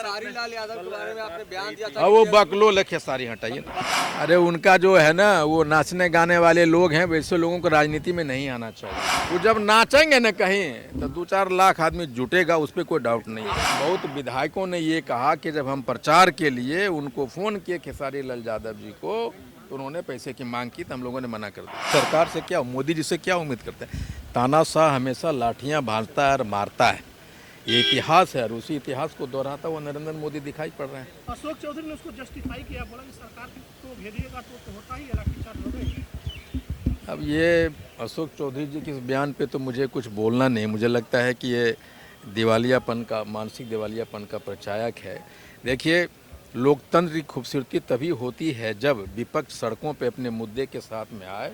खेसारी लाल यादव के बारे में आपने बयान दिया था। अब वो बकलोल है, खेसारी हटाइए ना। अरे उनका जो है ना, वो नाचने गाने वाले लोग हैं, वैसे लोगों को राजनीति में नहीं आना चाहिए। वो जब नाचेंगे न कहीं तो 2-4 लाख आदमी जुटेगा, उस पर कोई डाउट नहीं है। बहुत विधायकों ने ये कहा कि जब हम प्रचार के लिए उनको फ़ोन किए खेसारी लाल यादव जी को, तो उन्होंने पैसे की मांग की तो हम लोगों ने मना कर दिया। सरकार से क्या, मोदी जी से क्या उम्मीद करते हैं? तानाशाह हमेशा लाठियाँ भांजता है और मारता है, ये इतिहास है, और उसी इतिहास को दोहराता हुआ नरेंद्र मोदी दिखाई पड़ रहे हैं। अशोक चौधरी ने उसको जस्टिफाई किया, बोला कि सरकार को घेरिएगा तो होता ही है, लाठीचार्ज होगा। अब ये अशोक चौधरी जी के इस बयान पे तो मुझे कुछ बोलना नहीं। मुझे लगता है कि ये दिवालियापन का, मानसिक दिवालियापन का प्रचायक है। देखिए, लोकतंत्र की खूबसूरती तभी होती है जब विपक्ष सड़कों पे अपने मुद्दे के साथ में आए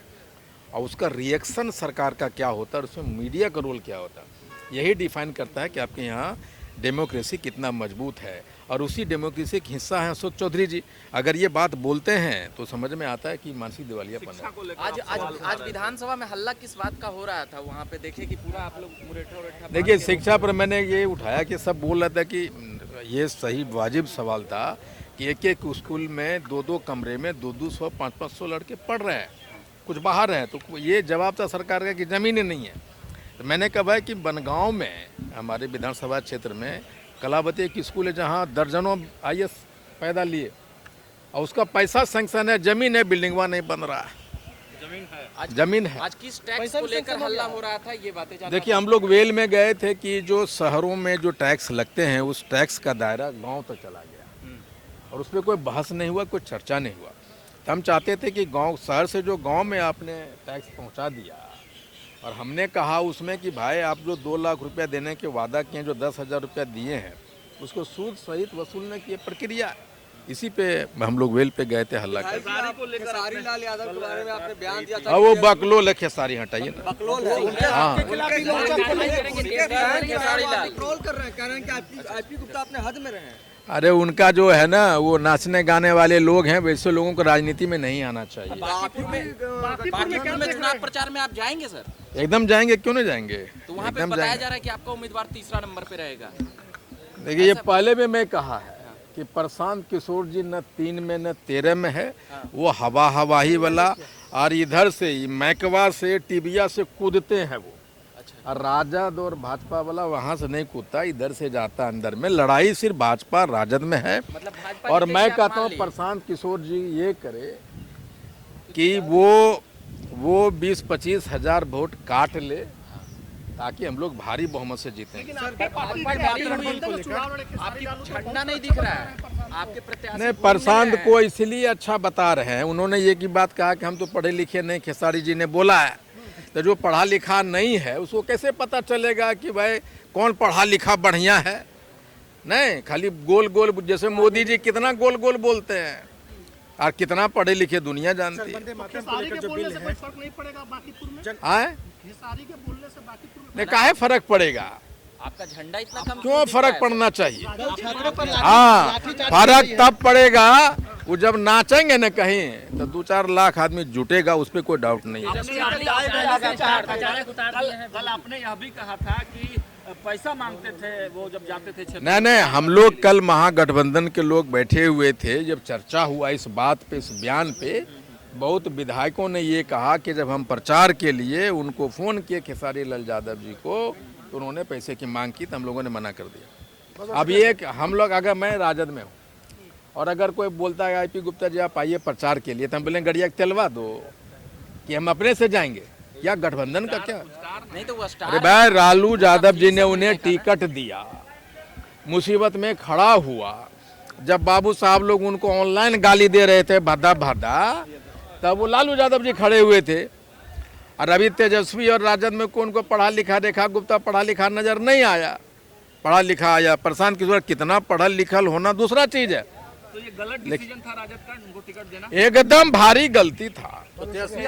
और उसका रिएक्शन सरकार का क्या होता है और उसमें मीडिया का रोल क्या होता है। यही डिफाइन करता है कि आपके यहाँ डेमोक्रेसी कितना मजबूत है, और उसी डेमोक्रेसी का हिस्सा है अशोक चौधरी जी। अगर ये बात बोलते हैं तो समझ में आता है कि मानसिक दिवालियापन है। आज विधानसभा में हल्ला किस बात का हो रहा था? वहाँ पे देखे कि पूरा आप लोग मुरेठा देखिए, शिक्षा पर मैंने ये उठाया कि सब बोल रहे थे कि ये सही वाजिब सवाल था कि एक स्कूल में 2-2 कमरे में 200-200 500 लड़के पढ़ रहे हैं, कुछ बाहर हैं, तो ये जवाब था सरकार का कि ज़मीनें नहीं है। तो मैंने कहा है कि बनगांव में, हमारे विधानसभा क्षेत्र में कलावती एक स्कूल है जहाँ दर्जनों IAS पैदा लिए, और उसका पैसा सैंक्शन है, ज़मीन है, बिल्डिंगवा नहीं बन रहा है, ज़मीन है। आज किस टैक्स को लेकर हल्ला हो रहा था, ये बातें जानना। देखिए, हम लोग वेल में गए थे कि जो शहरों में जो टैक्स लगते हैं उस टैक्स का दायरा गांव तक चला गया, और उस पर कोई बहस नहीं हुआ, कोई चर्चा नहीं हुआ। तो हम चाहते थे कि गांव, शहर से जो गांव में आपने टैक्स पहुंचा दिया, और हमने कहा उसमें कि भाई आप जो 2 लाख रुपया देने के वादा किए, जो 10,000 रुपया दिए हैं, उसको सूद सहित वसूलने की प्रक्रिया, इसी पे हम लोग वेल पे गए थे हल्ला कर। खेसारी लाल यादव के बारे में आपने बयान दिया था। अब वो बकलोल है, खेसारी हटाइए ना। बकलोल है, हाँ, ट्रोल कर रहे हैं, कह रहे हैं कि आईपी गुप्ता अपने हद में रहे हैं। अरे उनका जो है ना, वो नाचने गाने वाले लोग हैं, वैसे लोगों को राजनीति में नहीं आना चाहिए। बाकीपुर में चुनाव प्रचार में आप जाएंगे सर? एकदम जाएंगे, क्यों नहीं जाएंगे। तो वहाँ पे बताया जा रहा है कि आपका उम्मीदवार तीसरा नंबर पे रहेगा। देखिए, ये पहले भी मैं कहा है कि प्रशांत किशोर जी न 3 में न 13 में है, वो हवाही वाला, और इधर से मैकवा से टिबिया से कूदते हैं वो, और राजद और भाजपा वाला वहाँ से नहीं कूदता, इधर से जाता अंदर में। लड़ाई सिर्फ भाजपा राजद में है। मतलब भाजपा और मैं कहता हूँ प्रशांत किशोर जी ये करे कि वो 20-25 हजार वोट काट ले, ताकि हम लोग भारी बहुमत से जीतें। झंडा नहीं दिख रहा है आपके प्रत्याशी। नहीं, प्रशांत को इसलिए अच्छा बता रहे हैं, उन्होंने ये की बात कहा कि हम तो पढ़े लिखे नहीं, खेसारी जी ने बोला है। तो जो पढ़ा लिखा नहीं है उसको कैसे पता चलेगा कि भाई कौन पढ़ा लिखा बढ़िया है? नहीं, खाली गोल गोल, जैसे मोदी जी कितना गोल गोल बोलते हैं, और कितना पढ़े लिखे दुनिया जानती है। नहीं, काहे फर्क पड़ेगा? आपका झंडा इतना कम क्यों फर्क पड़ना चाहिए? हाँ, फर्क तब पड़ेगा वो जब नाचेंगे न कहीं तो 2-4 लाख आदमी जुटेगा, उस पर कोई डाउट नहीं है। कल आपने यह भी कहा था कि पैसा मांगते थे वो जब जाते थे। नहीं, हम लोग कल महागठबंधन के लोग बैठे हुए थे, जब चर्चा हुआ इस बात पे, इस बयान पे, बहुत विधायकों ने ये कहा कि जब हम प्रचार के लिए उनको फ़ोन किए खेसारी लाल यादव जी को, तो उन्होंने पैसे की मांग की तो हम लोगों ने मना कर दिया। अब ये हम लोग, अगर मैं राजद में हूँ और अगर कोई बोलता है आईपी गुप्ता जी आप आइए प्रचार के लिए, तो हम बोलेंगे गड़िया तेलवा दो कि हम अपने से जाएंगे, या गठबंधन का क्या? नहीं तो वो अरे भाई, लालू यादव जी ने उन्हें टिकट दिया, मुसीबत में खड़ा हुआ, जब बाबू साहब लोग उनको ऑनलाइन गाली दे रहे थे भादा तब वो लालू यादव जी खड़े हुए थे। और अभी तेजस्वी और राजद में कौन को पढ़ा लिखा देखा? गुप्ता पढ़ा लिखा नजर नहीं आया, पढ़ा लिखा आया। प्रशांत किशोर कितना पढ़ा लिखल होना दूसरा चीज है। तो ये गलत डिसीजन था राजद का, उनको टिकट देना एकदम भारी गलती था। तेजस्वी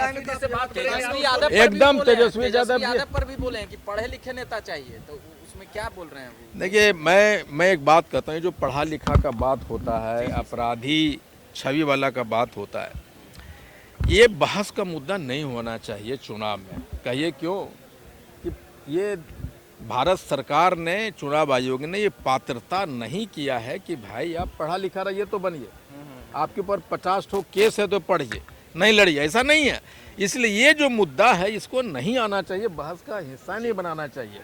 यादव पर भी बोले कि पढ़े लिखे नेता चाहिए, तो उसमें क्या बोल रहे हैं वो? देखिए, मैं एक बात कहता हूँ, जो पढ़ा लिखा का बात होता है, अपराधी छवि वाला का बात होता है, ये बहस का मुद्दा नहीं होना चाहिए चुनाव में। कहिए क्यों? कि ये भारत सरकार ने, चुनाव आयोग ने ये पात्रता नहीं किया है कि भाई आप पढ़ा लिखा रहिए तो बनिए, आपके ऊपर 50 ठो केस है तो पढ़िए, नहीं लड़िए, ऐसा नहीं है। इसलिए ये जो मुद्दा है इसको नहीं आना चाहिए, बहस का हिस्सा नहीं बनाना चाहिए।